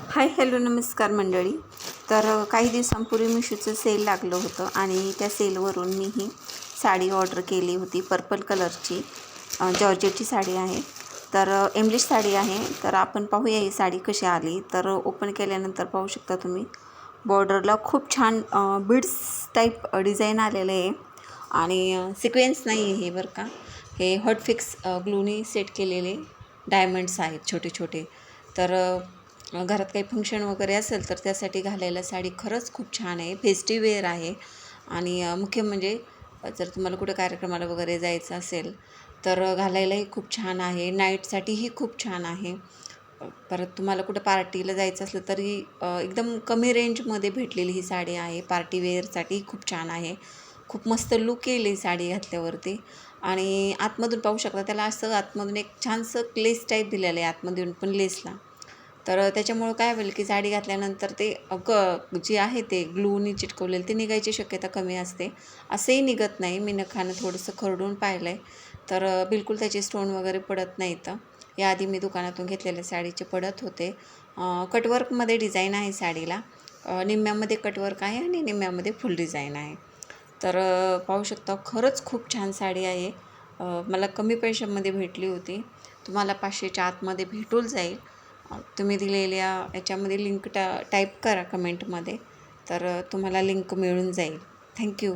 Hi hello नमस्कार मंडळी. तर काही दिवसांपूर्वी मिशोचं सेल लागलं होतं आणि त्या सेलवरून मी ही साडी ऑर्डर केली होती. पर्पल कलरची जॉर्जेटची साडी आहे. तर इंग्लिश साडी आहे. तर आपण पाहूया ही साडी कशी आली. तर ओपन केल्यानंतर पाहू शकता तुम्ही बॉर्डरला खूप छान बीड्स टाईप डिझाईन आलेलं आहे आणि सिक्वेन्स नाही आहे हे बरं का. हे हॉटफिक्स ग्लूनी सेट केलेले डायमंड्स आहेत छोटे छोटे. तर घरात काही फंक्शन वगैरे असेल तर त्यासाठी घालायला साडी खरंच खूप छान आहे. फेस्टिव्ह वेअर आहे आणि मुख्य म्हणजे जर तुम्हाला कुठं कार्यक्रमाला वगैरे जायचं असेल तर घालायलाही खूप छान आहे. नाईटसाठीही खूप छान आहे. परत तुम्हाला कुठं पार्टीला जायचं असलं तरी एकदम कमी रेंजमध्ये भेटलेली ही साडी आहे. पार्टी वेअरसाठी खूप छान आहे. खूप मस्त लुक येईल ही साडी घातल्यावरती. आणि आतमधून पाहू शकता त्याला असं आतमधून एक छानसं लेस टाईप दिलेलं आहे आतमधून पण लेसला. तर त्याच्यामुळं काय होईल की साडी घातल्यानंतर ते जे आहे ते ग्लूनी चिटकवलेलं ते निघायची शक्यता कमी असते. असंही निघत नाही. मी नखानं थोडंसं खरडून पाहिलं आहे तर बिलकुल त्याचे स्टोन वगैरे पडत नाहीत. याआधी मी दुकानातून घेतलेल्या साडीचे पडत होते. कटवर्कमध्ये डिझाईन आहे साडीला. निम्म्यामध्ये कटवर्क आहे आणि निम्म्यामध्ये फुल डिझाईन आहे. तर पाहू शकता खरंच खूप छान साडी आहे. मला कमी पैशामध्ये भेटली होती. तुम्हाला 500च्या आतमध्ये भेटून जाईल. तुम्ही दिलेल्या याच्यामध्ये लिंक टाईप करा कमेंटमध्ये तर तुम्हाला लिंक मिळून जाईल. थँक्यू.